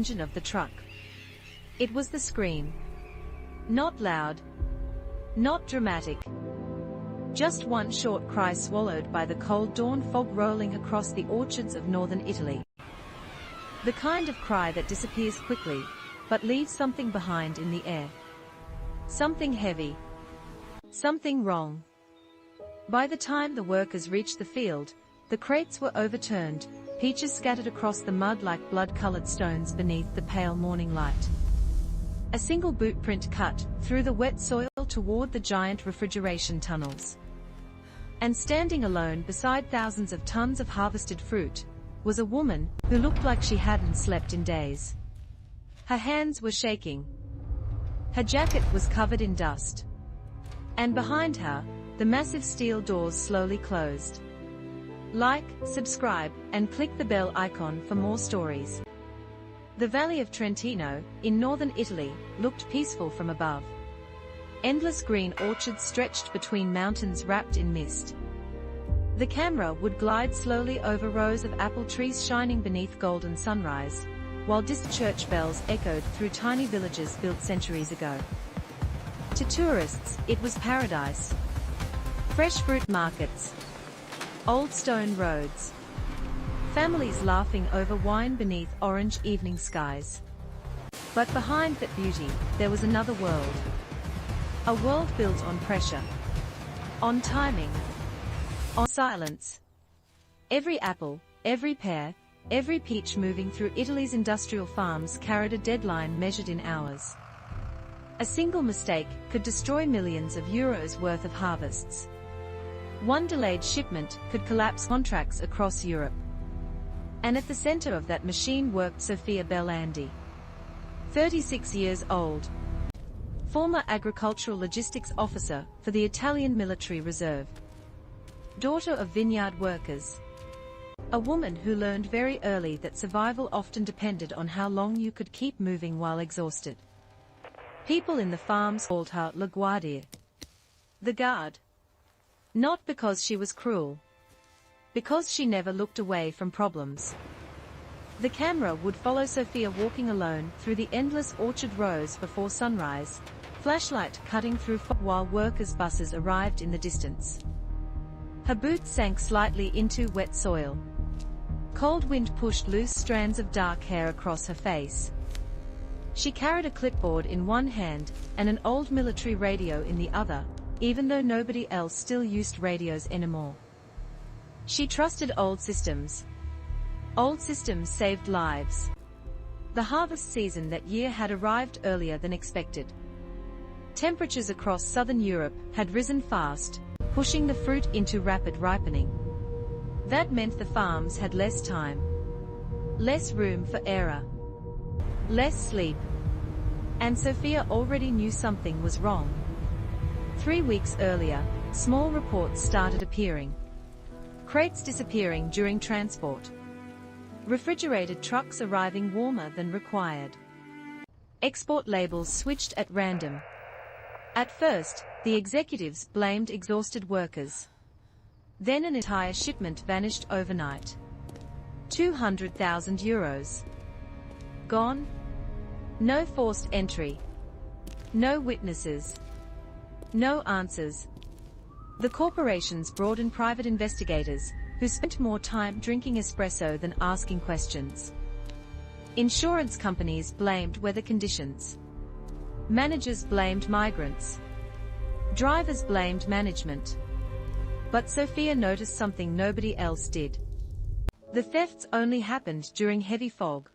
engine of the truck. It was the scream. Not loud. Not dramatic. Just one short cry swallowed by the cold dawn fog rolling across the orchards of northern Italy. The kind of cry that disappears quickly, but leaves something behind in the air. Something heavy. Something wrong. By the time the workers reached the field, the crates were overturned, peaches scattered across the mud like blood-colored stones beneath the pale morning light. A single boot print cut through the wet soil toward the giant refrigeration tunnels. And standing alone beside thousands of tons of harvested fruit, was a woman who looked like she hadn't slept in days. Her hands were shaking. Her jacket was covered in dust. And behind her, the massive steel doors slowly closed. Like, subscribe, and click the bell icon for more stories. The Valley of Trentino, in northern Italy, looked peaceful from above. Endless green orchards stretched between mountains wrapped in mist. The camera would glide slowly over rows of apple trees shining beneath golden sunrise, while distant church bells echoed through tiny villages built centuries ago. To tourists, it was paradise. Fresh fruit markets. Old stone roads. Families laughing over wine beneath orange evening skies. But behind that beauty, there was another world. A world built on pressure. On timing. On silence. Every apple, every pear, every peach moving through Italy's industrial farms carried a deadline measured in hours. A single mistake could destroy millions of euros worth of harvests. One delayed shipment could collapse contracts across Europe. And at the center of that machine worked Sofia Belandi. 36 years old. Former agricultural logistics officer for the Italian military reserve. Daughter of vineyard workers. A woman who learned very early that survival often depended on how long you could keep moving while exhausted. People in the farms called her La Guardia. The guard. Not because she was cruel. Because she never looked away from problems. The camera would follow Sofia walking alone through the endless orchard rows before sunrise, flashlight cutting through fog while workers' buses arrived in the distance. Her boots sank slightly into wet soil. Cold wind pushed loose strands of dark hair across her face. She carried a clipboard in one hand and an old military radio in the other, even though nobody else still used radios anymore. She trusted old systems. Old systems saved lives. The harvest season that year had arrived earlier than expected. Temperatures across southern Europe had risen fast, pushing the fruit into rapid ripening. That meant the farms had less time. Less room for error. Less sleep. And Sofia already knew something was wrong. 3 weeks earlier, small reports started appearing. Crates disappearing during transport. Refrigerated trucks arriving warmer than required. Export labels switched at random. At first, the executives blamed exhausted workers. Then an entire shipment vanished overnight. 200,000 euros. Gone. No forced entry. No witnesses. No answers. The corporations brought in private investigators, who spent more time drinking espresso than asking questions. Insurance companies blamed weather conditions. Managers blamed migrants. Drivers blamed management. But Sofia noticed something nobody else did. The thefts only happened during heavy fog.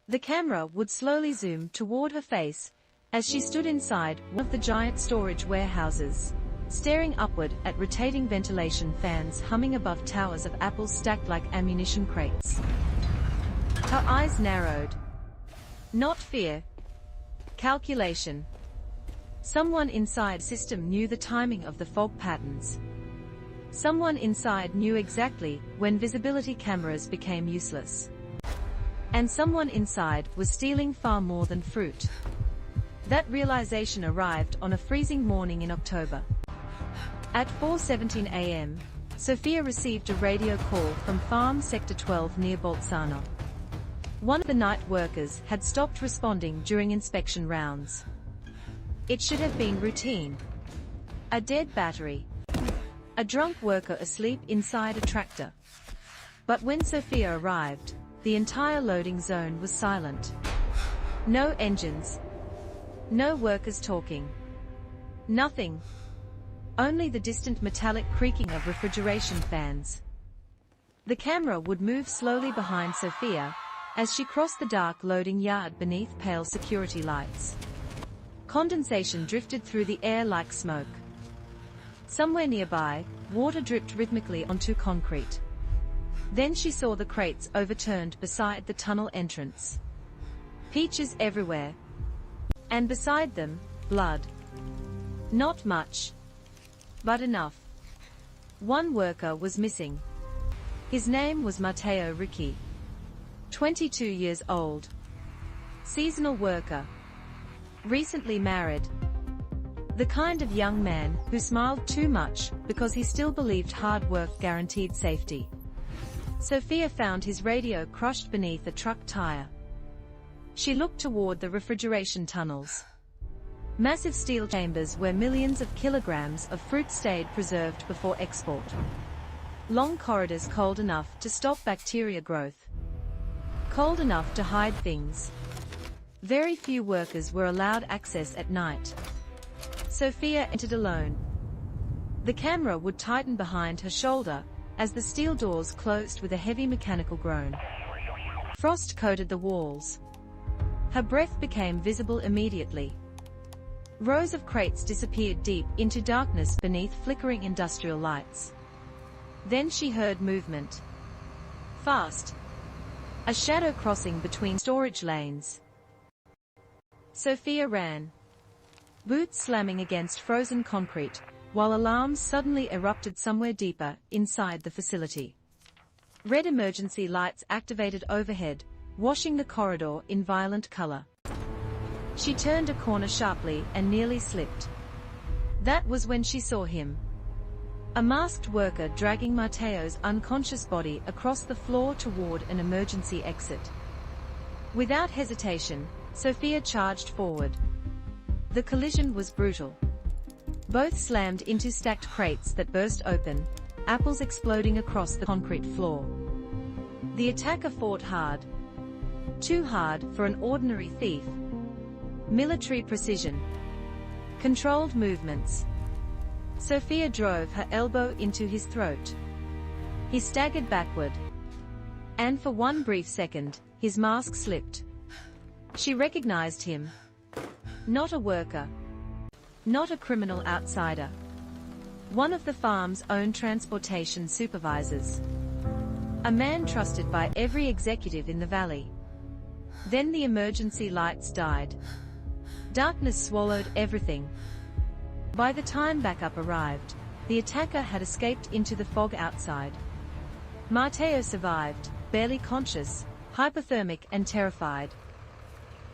The camera would slowly zoom toward her face, as she stood inside one of the giant storage warehouses, staring upward at rotating ventilation fans humming above towers of apples stacked like ammunition crates. Her eyes narrowed. Not fear. Calculation. Someone inside the system knew the timing of the fog patterns. Someone inside knew exactly when visibility cameras became useless. And someone inside was stealing far more than fruit. That realization arrived on a freezing morning in October. At 4:17 a.m., Sofia received a radio call from Farm Sector 12 near Bolzano. One of the night workers had stopped responding during inspection rounds. It should have been routine. A dead battery. A drunk worker asleep inside a tractor. But when Sophia arrived, the entire loading zone was silent. No engines. No workers talking. Nothing. Only the distant metallic creaking of refrigeration fans. The camera would move slowly behind Sophia as she crossed the dark loading yard beneath pale security lights. Condensation drifted through the air like smoke. Somewhere nearby, water dripped rhythmically onto concrete. Then she saw the crates overturned beside the tunnel entrance. Peaches everywhere. And beside them, blood. Not much. But enough. One worker was missing. His name was Matteo Ricci. 22 years old. Seasonal worker. Recently married. The kind of young man who smiled too much because he still believed hard work guaranteed safety. Sophia found his radio crushed beneath a truck tire. She looked toward the refrigeration tunnels. Massive steel chambers where millions of kilograms of fruit stayed preserved before export. Long corridors cold enough to stop bacteria growth. Cold enough to hide things. Very few workers were allowed access at night. Sophia entered alone. The camera would tighten behind her shoulder as the steel doors closed with a heavy mechanical groan. Frost coated the walls. Her breath became visible immediately. Rows of crates disappeared deep into darkness beneath flickering industrial lights. Then she heard movement. Fast. A shadow crossing between storage lanes. Sophia ran. Boots slamming against frozen concrete, while alarms suddenly erupted somewhere deeper inside the facility. Red emergency lights activated overhead, washing the corridor in violent color. She turned a corner sharply and nearly slipped. That was when she saw him. A masked worker dragging Matteo's unconscious body across the floor toward an emergency exit. Without hesitation, Sophia charged forward. The collision was brutal. Both slammed into stacked crates that burst open, apples exploding across the concrete floor. The attacker fought hard. Too hard for an ordinary thief. Military precision. Controlled movements. Sophia drove her elbow into his throat. He staggered backward. And for one brief second, his mask slipped. She recognized him. Not a worker. Not a criminal outsider. One of the farm's own transportation supervisors. A man trusted by every executive in the valley. Then the emergency lights died. Darkness swallowed everything. By the time backup arrived, the attacker had escaped into the fog outside. Matteo survived, barely conscious, hypothermic and terrified.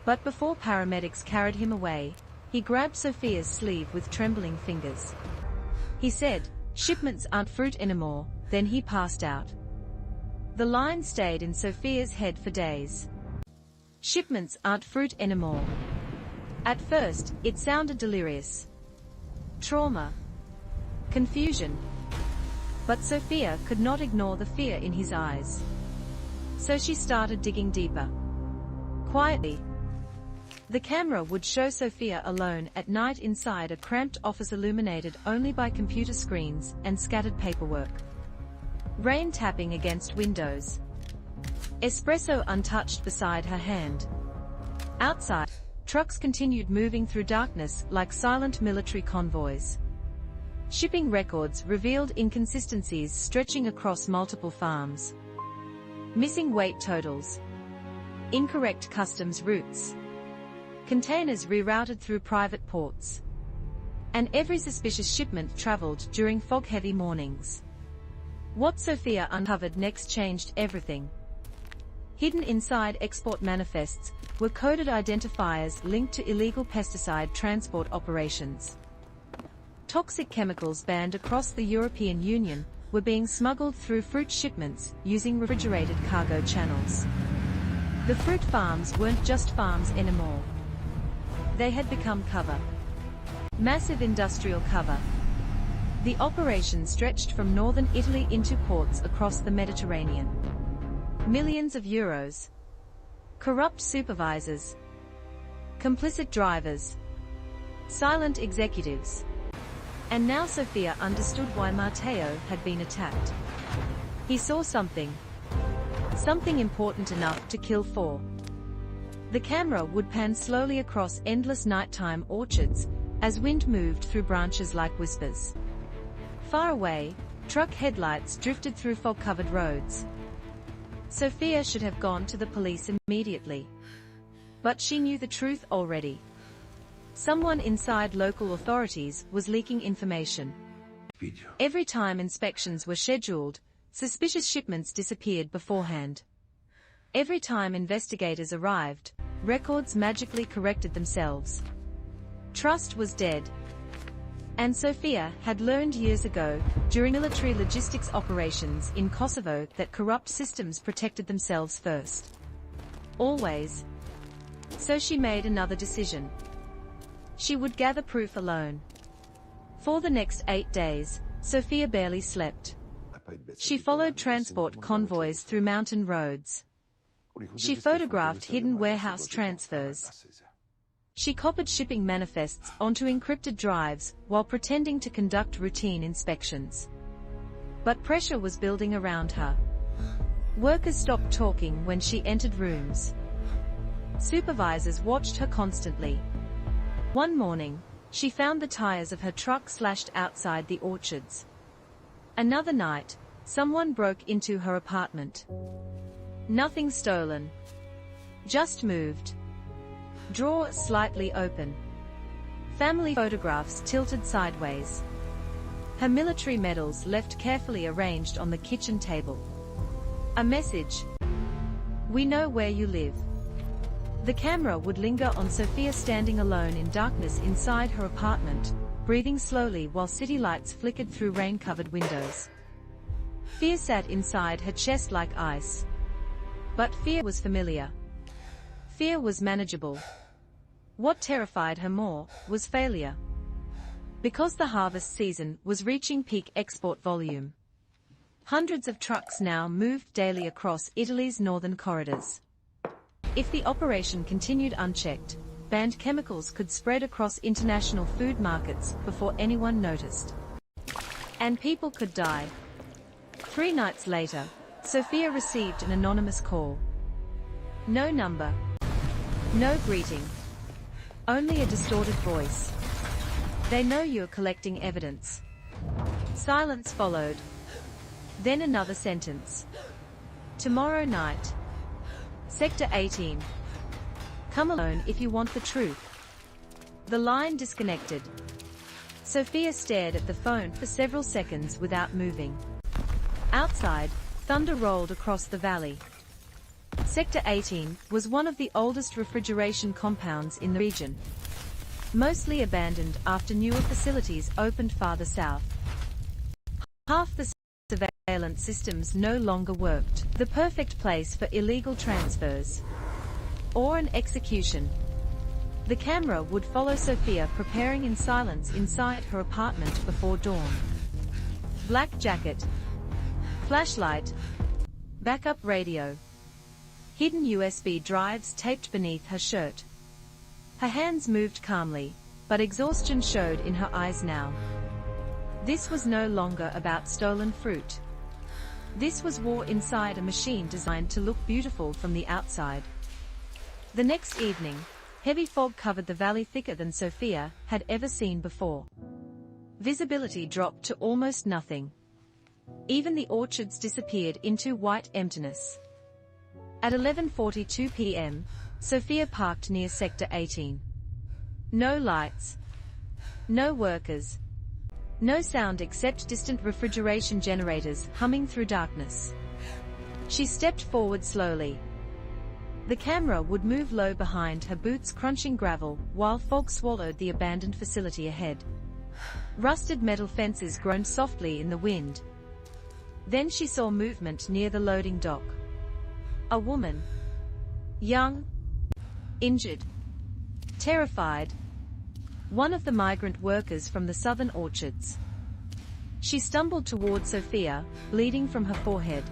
But before paramedics carried him away, he grabbed Sophia's sleeve with trembling fingers. He said, "Shipments aren't fruit anymore," then he passed out. The line stayed in Sophia's head for days. Shipments aren't fruit anymore. At first, it sounded delirious. Trauma. Confusion. But Sophia could not ignore the fear in his eyes. So she started digging deeper. Quietly. The camera would show Sophia alone at night inside a cramped office illuminated only by computer screens and scattered paperwork. Rain tapping against windows. Espresso untouched beside her hand. Outside, trucks continued moving through darkness like silent military convoys. Shipping records revealed inconsistencies stretching across multiple farms. Missing weight totals. Incorrect customs routes. Containers rerouted through private ports. And every suspicious shipment traveled during fog-heavy mornings. What Sophia uncovered next changed everything. Hidden inside export manifests were coded identifiers linked to illegal pesticide transport operations. Toxic chemicals banned across the European Union were being smuggled through fruit shipments using refrigerated cargo channels. The fruit farms weren't just farms anymore. They had become cover. Massive industrial cover. The operation stretched from northern Italy into ports across the Mediterranean. Millions of euros. Corrupt supervisors. Complicit drivers. Silent executives. And now Sofia understood why Matteo had been attacked. He saw something. Something important enough to kill for. The camera would pan slowly across endless nighttime orchards, as wind moved through branches like whispers. Far away, truck headlights drifted through fog-covered roads. Sofia should have gone to the police immediately. But she knew the truth already. Someone inside local authorities was leaking information. Every time inspections were scheduled, suspicious shipments disappeared beforehand. Every time investigators arrived, records magically corrected themselves. Trust was dead. And Sofia had learned years ago, during military logistics operations in Kosovo, that corrupt systems protected themselves first. Always. So she made another decision. She would gather proof alone. For the next 8 days, Sofia barely slept. She followed transport convoys through mountain roads. She photographed hidden warehouse transfers. She copied shipping manifests onto encrypted drives while pretending to conduct routine inspections. But pressure was building around her. Workers stopped talking when she entered rooms. Supervisors watched her constantly. One morning, she found the tires of her truck slashed outside the orchards. Another night, someone broke into her apartment. Nothing stolen. Just moved. Drawer slightly open. Family photographs tilted sideways. Her military medals left carefully arranged on the kitchen table. A message. We know where you live. The camera would linger on Sofia standing alone in darkness inside her apartment, breathing slowly while city lights flickered through rain-covered windows. Fear sat inside her chest like ice. But fear was familiar. Fear was manageable. What terrified her more was failure. Because the harvest season was reaching peak export volume. Hundreds of trucks now moved daily across Italy's northern corridors. If the operation continued unchecked, banned chemicals could spread across international food markets before anyone noticed. And people could die. 3 nights later, Sofia received an anonymous call. No number. No greeting. Only a distorted voice. They know you're collecting evidence. Silence followed. Then another sentence. Tomorrow night. Sector 18. Come alone if you want the truth. The line disconnected. Sofia stared at the phone for several seconds without moving. Outside, thunder rolled across the valley. Sector 18 was one of the oldest refrigeration compounds in the region. Mostly abandoned after newer facilities opened farther south. Half the surveillance systems no longer worked, the perfect place for illegal transfers. Or an execution. The camera would follow Sofia preparing in silence inside her apartment before dawn. Black jacket. Flashlight. Backup radio. Hidden USB drives taped beneath her shirt. Her hands moved calmly, but exhaustion showed in her eyes now. This was no longer about stolen fruit. This was war inside a machine designed to look beautiful from the outside. The next evening, heavy fog covered the valley thicker than Sofia had ever seen before. Visibility dropped to almost nothing. Even the orchards disappeared into white emptiness. At 11:42 p.m., Sofia parked near Sector 18. No lights. No workers. No sound except distant refrigeration generators humming through darkness. She stepped forward slowly. The camera would move low behind her boots crunching gravel while fog swallowed the abandoned facility ahead. Rusted metal fences groaned softly in the wind. Then she saw movement near the loading dock. A woman. Young, injured, terrified, one of the migrant workers from the southern orchards. She stumbled toward Sophia, bleeding from her forehead.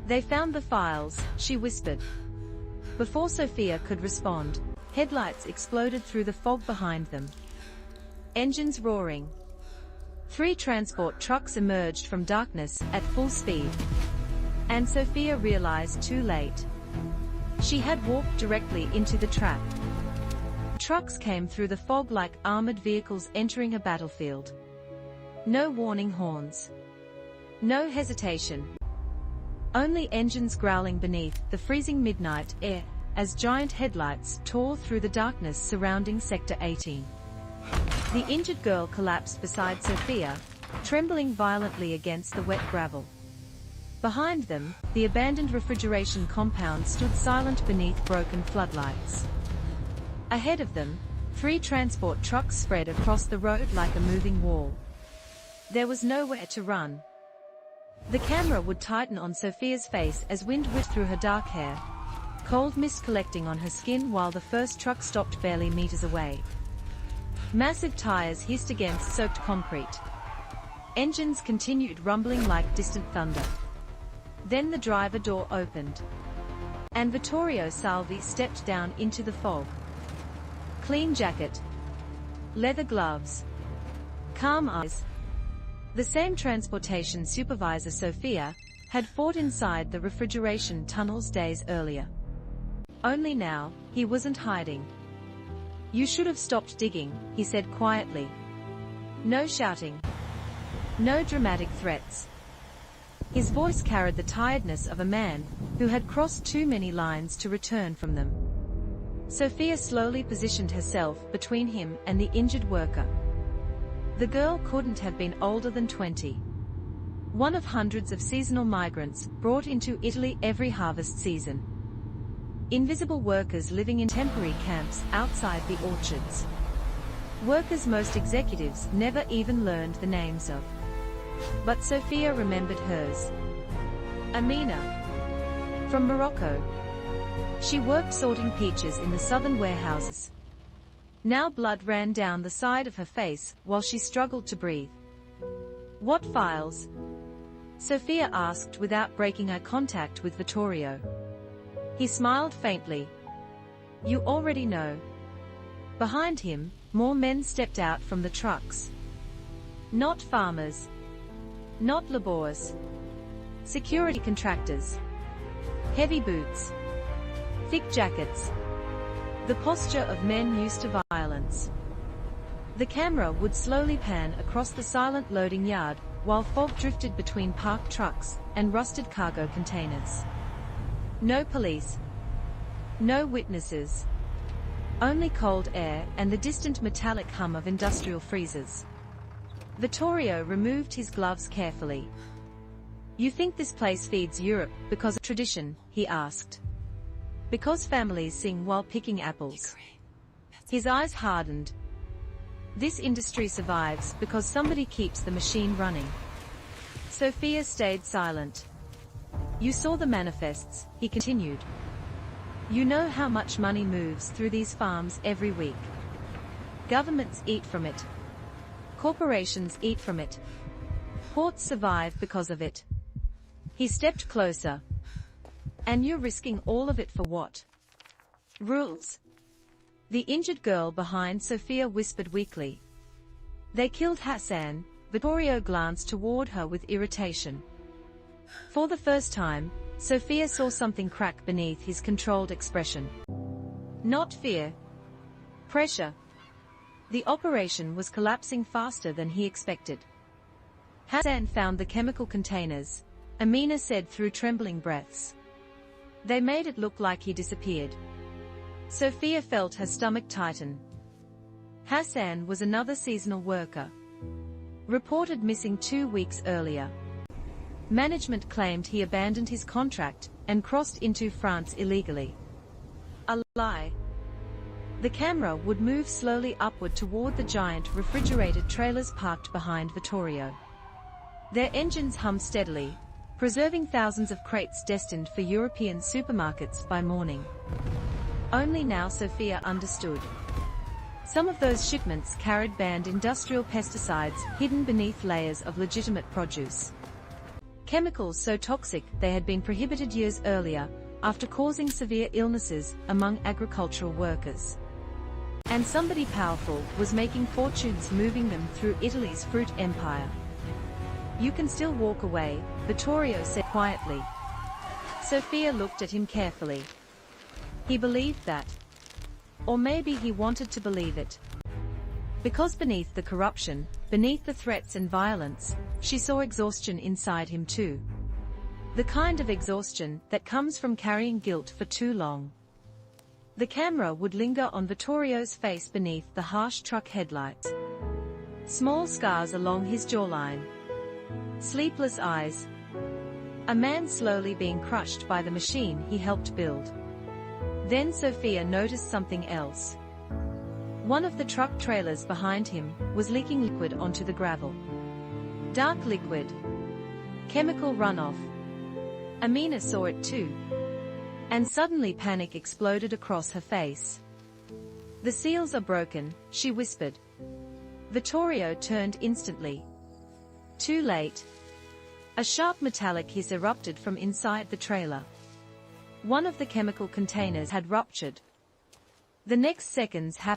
"They found the files," she whispered. Before Sophia could respond, headlights exploded through the fog behind them. Engines roaring. 3 transport trucks emerged from darkness at full speed. And Sophia realized too late. She had walked directly into the trap. Trucks came through the fog like armored vehicles entering a battlefield. No warning horns. No hesitation. Only engines growling beneath the freezing midnight air, as giant headlights tore through the darkness surrounding Sector 18. The injured girl collapsed beside Sophia, trembling violently against the wet gravel. Behind them, the abandoned refrigeration compound stood silent beneath broken floodlights. Ahead of them, 3 transport trucks spread across the road like a moving wall. There was nowhere to run. The camera would tighten on Sophia's face as wind whipped through her dark hair, cold mist collecting on her skin while the first truck stopped barely meters away. Massive tires hissed against soaked concrete. Engines continued rumbling like distant thunder. Then the driver door opened, and Vittorio Salvi stepped down into the fog. Clean jacket, leather gloves, calm eyes. The same transportation supervisor Sophia had fought inside the refrigeration tunnels days earlier. Only now, he wasn't hiding. "You should have stopped digging," he said quietly. No shouting. No dramatic threats. His voice carried the tiredness of a man who had crossed too many lines to return from them. Sophia slowly positioned herself between him and the injured worker. The girl couldn't have been older than 20. One of hundreds of seasonal migrants brought into Italy every harvest season. Invisible workers living in temporary camps outside the orchards. Workers most executives never even learned the names of. But Sophia remembered hers. Amina. From Morocco. She worked sorting peaches in the southern warehouses. Now blood ran down the side of her face while she struggled to breathe. "What files?" Sophia asked without breaking eye contact with Vittorio. He smiled faintly. "You already know." Behind him, more men stepped out from the trucks. Not farmers. Not laborers. Security contractors. Heavy boots. Thick jackets. The posture of men used to violence. The camera would slowly pan across the silent loading yard, while fog drifted between parked trucks and rusted cargo containers. No police. No witnesses. Only cold air and the distant metallic hum of industrial freezers. Vittorio removed his gloves carefully. "You think this place feeds Europe because of tradition?" he asked. "Because families sing while picking apples." His eyes hardened. "This industry survives because somebody keeps the machine running." Sophia stayed silent. "You saw the manifests," he continued. "You know how much money moves through these farms every week. Governments eat from it. Corporations eat from it. Ports survive because of it." He stepped closer. "And you're risking all of it for what? Rules?" The injured girl behind Sophia whispered weakly. "They killed Hassan." Vittorio glanced toward her with irritation. For the first time, Sophia saw something crack beneath his controlled expression. Not fear. Pressure. The operation was collapsing faster than he expected. "Hassan found the chemical containers," Amina said through trembling breaths. "They made it look like he disappeared." Sophia felt her stomach tighten. Hassan was another seasonal worker. Reported missing 2 weeks earlier. Management claimed he abandoned his contract and crossed into France illegally. A lie. The camera would move slowly upward toward the giant refrigerated trailers parked behind Vittorio. Their engines hummed steadily, preserving thousands of crates destined for European supermarkets by morning. Only now Sophia understood. Some of those shipments carried banned industrial pesticides hidden beneath layers of legitimate produce. Chemicals so toxic they had been prohibited years earlier, after causing severe illnesses among agricultural workers. And somebody powerful was making fortunes moving them through Italy's fruit empire. "You can still walk away," Vittorio said quietly. Sophia looked at him carefully. He believed that. Or maybe he wanted to believe it. Because beneath the corruption, beneath the threats and violence, she saw exhaustion inside him too. The kind of exhaustion that comes from carrying guilt for too long. The camera would linger on Vittorio's face beneath the harsh truck headlights. Small scars along his jawline. Sleepless eyes. A man slowly being crushed by the machine he helped build. Then Sophia noticed something else. One of the truck trailers behind him was leaking liquid onto the gravel. Dark liquid. Chemical runoff. Amina saw it too. And suddenly panic exploded across her face. "The seals are broken," she whispered. Vittorio turned instantly. Too late. A sharp metallic hiss erupted from inside the trailer. One of the chemical containers had ruptured. The next seconds happened.